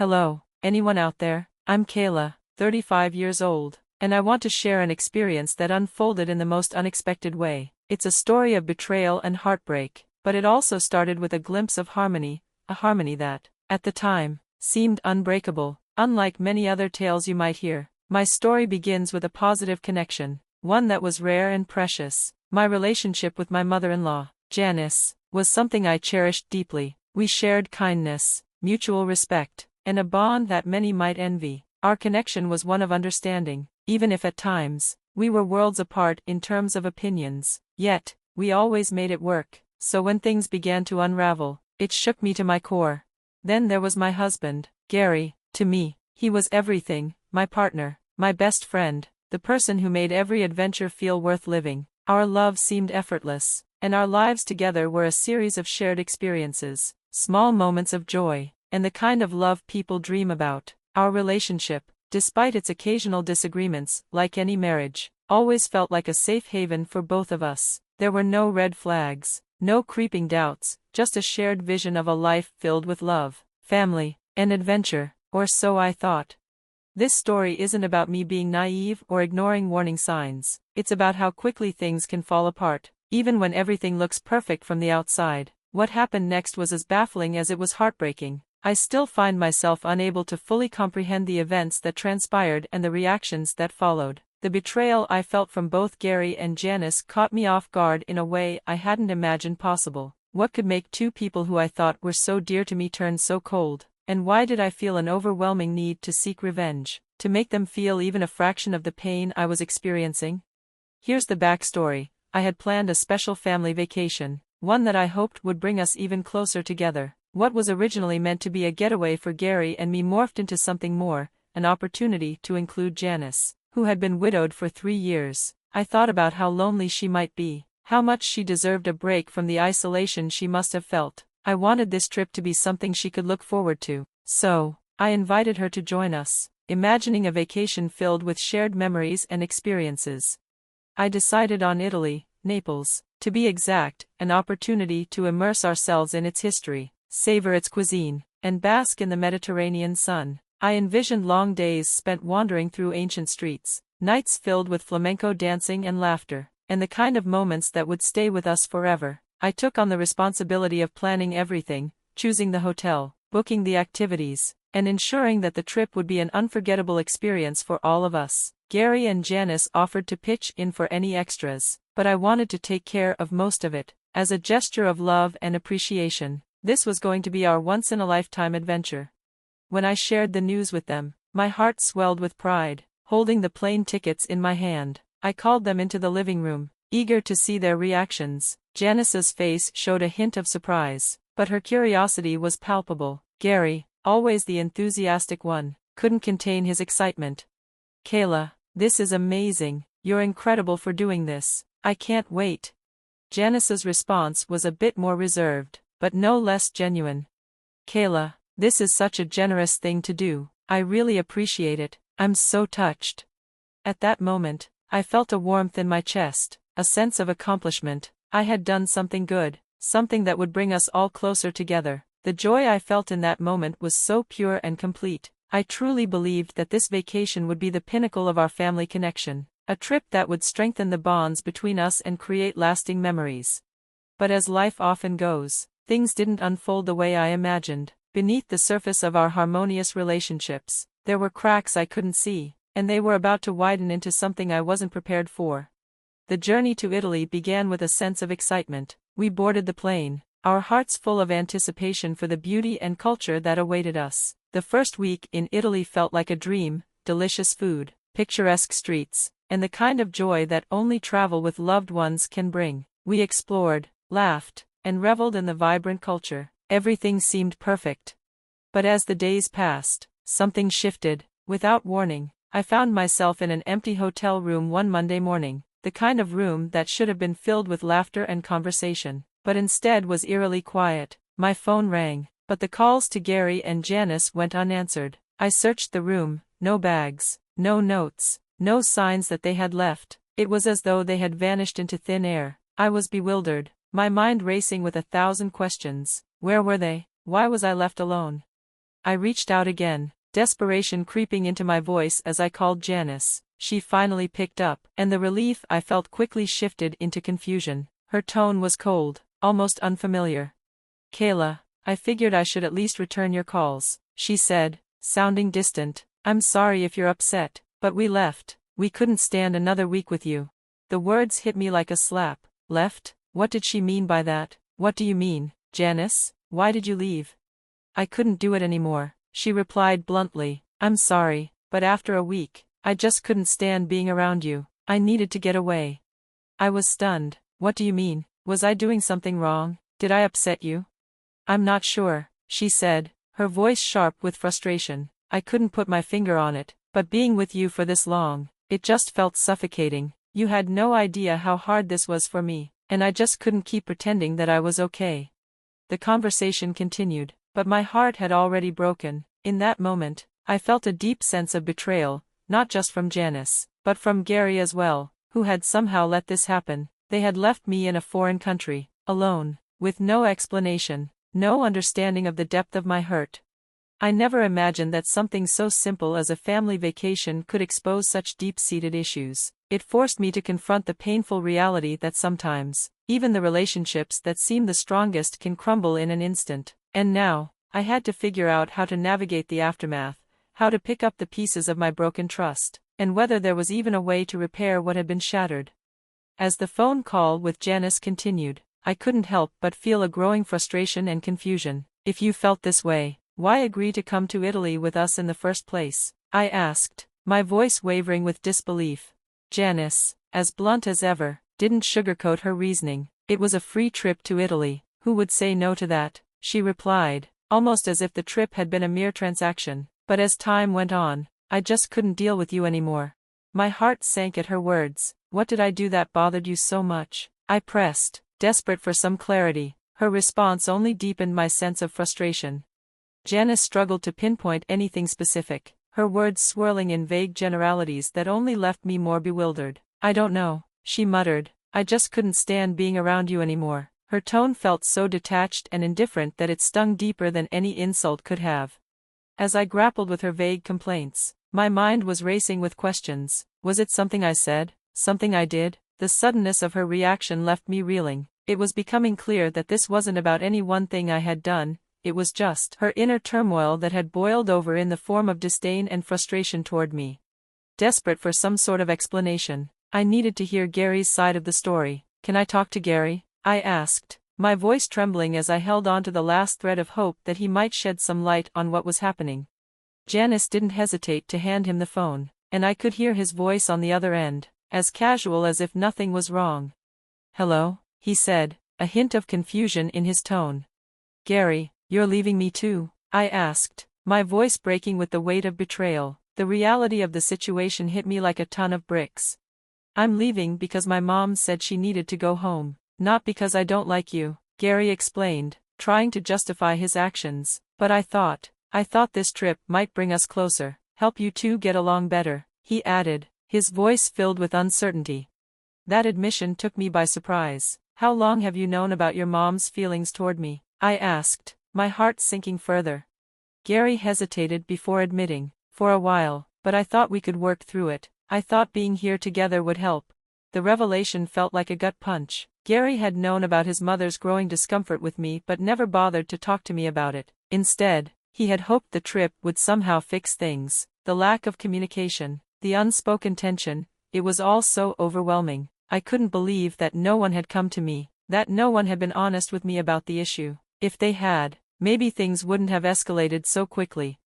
Hello, anyone out there? I'm Kayla, 35 years old, and I want to share an experience that unfolded in the most unexpected way. It's a story of betrayal and heartbreak, but it also started with a glimpse of harmony, a harmony that, at the time, seemed unbreakable. Unlike many other tales you might hear, my story begins with a positive connection, one that was rare and precious. My relationship with my mother-in-law, Janice, was something I cherished deeply. We shared kindness, mutual respect, and a bond that many might envy. Our connection was one of understanding, even if at times, we were worlds apart in terms of opinions. Yet, we always made it work, so when things began to unravel, it shook me to my core. Then there was my husband, Gary. To me, he was everything, my partner, my best friend, the person who made every adventure feel worth living. Our love seemed effortless, and our lives together were a series of shared experiences, small moments of joy, and the kind of love people dream about. Our relationship, despite its occasional disagreements, like any marriage, always felt like a safe haven for both of us. There were no red flags, no creeping doubts, just a shared vision of a life filled with love, family, and adventure, or so I thought. This story isn't about me being naive or ignoring warning signs. It's about how quickly things can fall apart, even when everything looks perfect from the outside. What happened next was as baffling as it was heartbreaking. I still find myself unable to fully comprehend the events that transpired and the reactions that followed. The betrayal I felt from both Gary and Janice caught me off guard in a way I hadn't imagined possible. What could make two people who I thought were so dear to me turn so cold? And why did I feel an overwhelming need to seek revenge, to make them feel even a fraction of the pain I was experiencing? Here's the backstory. I had planned a special family vacation, one that I hoped would bring us even closer together. What was originally meant to be a getaway for Gary and me morphed into something more, an opportunity to include Janice, who had been widowed for 3 years. I thought about how lonely she might be, how much she deserved a break from the isolation she must have felt. I wanted this trip to be something she could look forward to, so I invited her to join us, imagining a vacation filled with shared memories and experiences. I decided on Italy, Naples, to be exact, an opportunity to immerse ourselves in its history, savor its cuisine, and bask in the Mediterranean sun. I envisioned long days spent wandering through ancient streets, nights filled with flamenco dancing and laughter, and the kind of moments that would stay with us forever. I took on the responsibility of planning everything, choosing the hotel, booking the activities, and ensuring that the trip would be an unforgettable experience for all of us. Gary and Janice offered to pitch in for any extras, but I wanted to take care of most of it, as a gesture of love and appreciation. This was going to be our once-in-a-lifetime adventure. When I shared the news with them, my heart swelled with pride. Holding the plane tickets in my hand, I called them into the living room, eager to see their reactions. Janice's face showed a hint of surprise, but her curiosity was palpable. Gary, always the enthusiastic one, couldn't contain his excitement. "Kayla, this is amazing. You're incredible for doing this. I can't wait." Janice's response was a bit more reserved, but no less genuine. "Kayla, this is such a generous thing to do. I really appreciate it. I'm so touched." At that moment, I felt a warmth in my chest, a sense of accomplishment. I had done something good, something that would bring us all closer together. The joy I felt in that moment was so pure and complete. I truly believed that this vacation would be the pinnacle of our family connection, a trip that would strengthen the bonds between us and create lasting memories. But as life often goes, things didn't unfold the way I imagined. Beneath the surface of our harmonious relationships, there were cracks I couldn't see, and they were about to widen into something I wasn't prepared for. The journey to Italy began with a sense of excitement. We boarded the plane, our hearts full of anticipation for the beauty and culture that awaited us. The first week in Italy felt like a dream: delicious food, picturesque streets, and the kind of joy that only travel with loved ones can bring. We explored, laughed, and reveled in the vibrant culture. Everything seemed perfect. But as the days passed, something shifted. Without warning, I found myself in an empty hotel room one Monday morning. The kind of room that should have been filled with laughter and conversation, but instead was eerily quiet. My phone rang, but the calls to Gary and Janice went unanswered. I searched the room, no bags, no notes, no signs that they had left. It was as though they had vanished into thin air. I was bewildered, my mind racing with 1,000 questions. Where were they? Why was I left alone? I reached out again, desperation creeping into my voice as I called Janice. She finally picked up, and the relief I felt quickly shifted into confusion. Her tone was cold, almost unfamiliar. "Kayla, I figured I should at least return your calls," she said, sounding distant. "I'm sorry if you're upset, but we left. We couldn't stand another week with you." The words hit me like a slap. Left? What did she mean by that? "What do you mean, Janice? Why did you leave?" "I couldn't do it anymore," she replied bluntly. "I'm sorry, but after a week, I just couldn't stand being around you. I needed to get away." I was stunned. "What do you mean? Was I doing something wrong? Did I upset you?" "I'm not sure," she said, her voice sharp with frustration. "I couldn't put my finger on it, but being with you for this long, it just felt suffocating. You had no idea how hard this was for me, and I just couldn't keep pretending that I was okay." The conversation continued, but my heart had already broken. In that moment, I felt a deep sense of betrayal, not just from Janice, but from Gary as well, who had somehow let this happen. They had left me in a foreign country, alone, with no explanation, no understanding of the depth of my hurt. I never imagined that something so simple as a family vacation could expose such deep-seated issues. It forced me to confront the painful reality that sometimes, even the relationships that seem the strongest can crumble in an instant. And now, I had to figure out how to navigate the aftermath, how to pick up the pieces of my broken trust, and whether there was even a way to repair what had been shattered. As the phone call with Janice continued, I couldn't help but feel a growing frustration and confusion. "If you felt this way, why agree to come to Italy with us in the first place?" I asked, my voice wavering with disbelief. Janice, as blunt as ever, didn't sugarcoat her reasoning. "It was a free trip to Italy. Who would say no to that?" she replied, almost as if the trip had been a mere transaction. "But as time went on, I just couldn't deal with you anymore." My heart sank at her words. "What did I do that bothered you so much?" I pressed, desperate for some clarity. Her response only deepened my sense of frustration. Janice struggled to pinpoint anything specific, her words swirling in vague generalities that only left me more bewildered. "I don't know," she muttered. "I just couldn't stand being around you anymore." Her tone felt so detached and indifferent that it stung deeper than any insult could have. As I grappled with her vague complaints, my mind was racing with questions. Was it something I said? Something I did? The suddenness of her reaction left me reeling. It was becoming clear that this wasn't about any one thing I had done, it was just her inner turmoil that had boiled over in the form of disdain and frustration toward me. Desperate for some sort of explanation, I needed to hear Gary's side of the story. "Can I talk to Gary?" I asked, my voice trembling as I held on to the last thread of hope that he might shed some light on what was happening. Janice didn't hesitate to hand him the phone, and I could hear his voice on the other end, as casual as if nothing was wrong. "Hello," he said, a hint of confusion in his tone. "Gary, you're leaving me too?" I asked, my voice breaking with the weight of betrayal. The reality of the situation hit me like a ton of bricks. "I'm leaving because my mom said she needed to go home, not because I don't like you," Gary explained, trying to justify his actions. "But I thought this trip might bring us closer, help you two get along better," he added, his voice filled with uncertainty. That admission took me by surprise. "How long have you known about your mom's feelings toward me?" I asked, my heart sinking further. Gary hesitated before admitting, "For a while, but I thought we could work through it. I thought being here together would help." The revelation felt like a gut punch. Gary had known about his mother's growing discomfort with me but never bothered to talk to me about it. Instead, he had hoped the trip would somehow fix things. The lack of communication, the unspoken tension, it was all so overwhelming. I couldn't believe that no one had come to me, that no one had been honest with me about the issue. If they had, maybe things wouldn't have escalated so quickly.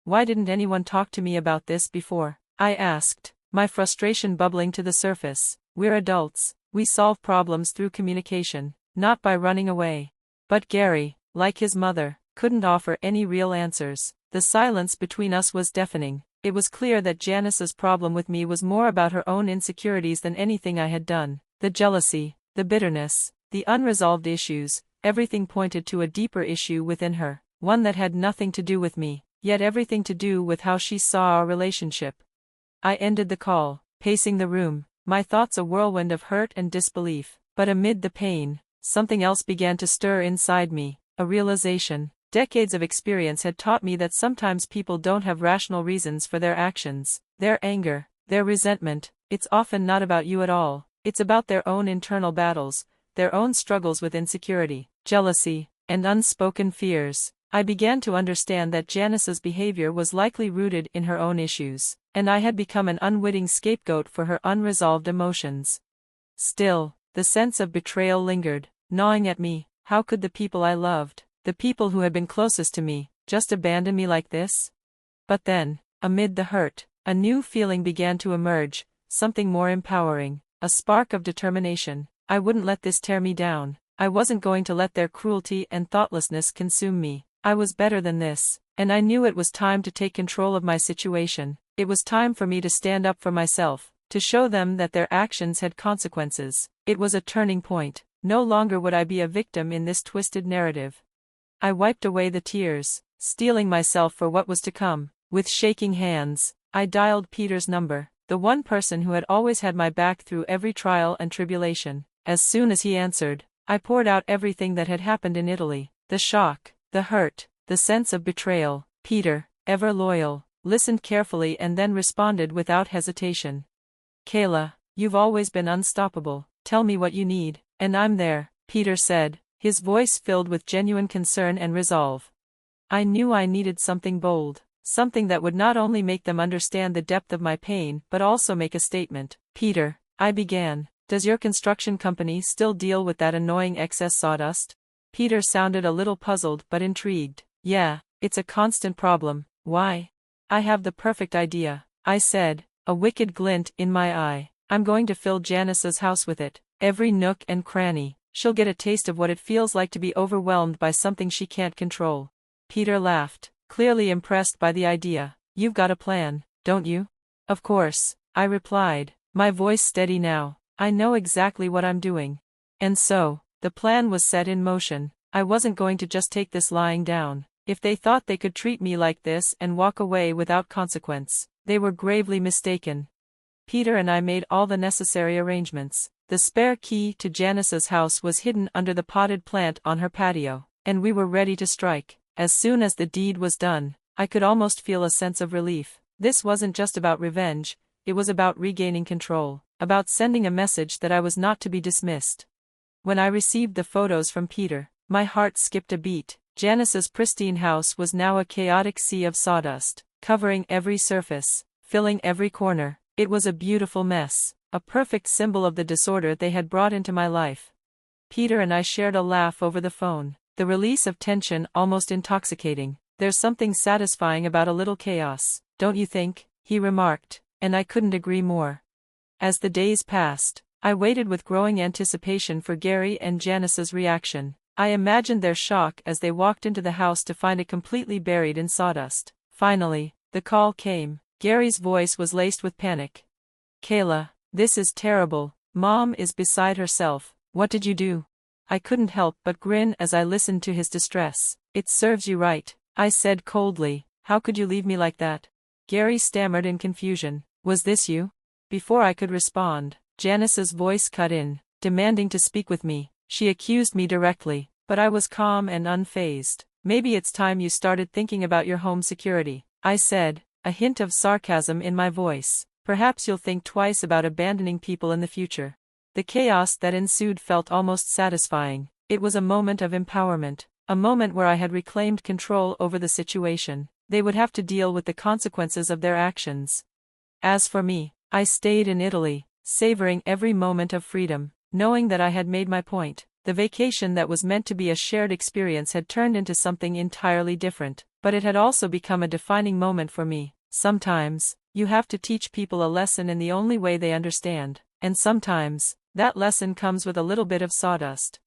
"Why didn't anyone talk to me about this before?" I asked, my frustration bubbling to the surface. "We're adults, we solve problems through communication, not by running away." But Gary, like his mother, couldn't offer any real answers. The silence between us was deafening. It was clear that Janice's problem with me was more about her own insecurities than anything I had done. The jealousy, the bitterness, the unresolved issues, everything pointed to a deeper issue within her, one that had nothing to do with me, yet everything to do with how she saw our relationship. I ended the call, pacing the room, my thoughts a whirlwind of hurt and disbelief. But amid the pain, something else began to stir inside me, a realization. Decades of experience had taught me that sometimes people don't have rational reasons for their actions, their anger, their resentment. It's often not about you at all. It's about their own internal battles, their own struggles with insecurity, jealousy, and unspoken fears. I began to understand that Janice's behavior was likely rooted in her own issues, and I had become an unwitting scapegoat for her unresolved emotions. Still, the sense of betrayal lingered, gnawing at me. How could the people I loved, the people who had been closest to me, just abandon me like this? But then, amid the hurt, a new feeling began to emerge, something more empowering, a spark of determination. I wouldn't let this tear me down. I wasn't going to let their cruelty and thoughtlessness consume me. I was better than this, and I knew it was time to take control of my situation. It was time for me to stand up for myself, to show them that their actions had consequences. It was a turning point. No longer would I be a victim in this twisted narrative. I wiped away the tears, steeling myself for what was to come. With shaking hands, I dialed Peter's number, the one person who had always had my back through every trial and tribulation. As soon as he answered, I poured out everything that had happened in Italy, the shock, the hurt, the sense of betrayal. Peter, ever loyal, listened carefully and then responded without hesitation. Kayla, you've always been unstoppable. Tell me what you need, and I'm there, Peter said, his voice filled with genuine concern and resolve. I knew I needed something bold, something that would not only make them understand the depth of my pain but also make a statement. Peter, I began, does your construction company still deal with that annoying excess sawdust? Peter sounded a little puzzled but intrigued. Yeah, it's a constant problem. Why? I have the perfect idea, I said, a wicked glint in my eye. I'm going to fill Janice's house with it, every nook and cranny. She'll get a taste of what it feels like to be overwhelmed by something she can't control. Peter laughed, clearly impressed by the idea. You've got a plan, don't you? Of course, I replied, my voice steady now. I know exactly what I'm doing. And so, the plan was set in motion. I wasn't going to just take this lying down. If they thought they could treat me like this and walk away without consequence, they were gravely mistaken. Peter and I made all the necessary arrangements. The spare key to Janice's house was hidden under the potted plant on her patio, and we were ready to strike. As soon as the deed was done, I could almost feel a sense of relief. This wasn't just about revenge, it was about regaining control, about sending a message that I was not to be dismissed. When I received the photos from Peter, my heart skipped a beat. Janice's pristine house was now a chaotic sea of sawdust, covering every surface, filling every corner. It was a beautiful mess, a perfect symbol of the disorder they had brought into my life. Peter and I shared a laugh over the phone, the release of tension almost intoxicating. There's something satisfying about a little chaos, don't you think? He remarked, and I couldn't agree more. As the days passed, I waited with growing anticipation for Gary and Janice's reaction. I imagined their shock as they walked into the house to find it completely buried in sawdust. Finally, the call came. Gary's voice was laced with panic. Kayla, this is terrible. Mom is beside herself. What did you do? I couldn't help but grin as I listened to his distress. It serves you right, I said coldly. How could you leave me like that? Gary stammered in confusion. Was this you? Before I could respond, Janice's voice cut in, demanding to speak with me. She accused me directly, but I was calm and unfazed. Maybe it's time you started thinking about your home security, I said, a hint of sarcasm in my voice. Perhaps you'll think twice about abandoning people in the future. The chaos that ensued felt almost satisfying. It was a moment of empowerment, a moment where I had reclaimed control over the situation. They would have to deal with the consequences of their actions. As for me, I stayed in Italy, savoring every moment of freedom, knowing that I had made my point. The vacation that was meant to be a shared experience had turned into something entirely different, but it had also become a defining moment for me. Sometimes, you have to teach people a lesson in the only way they understand, and sometimes, that lesson comes with a little bit of sawdust.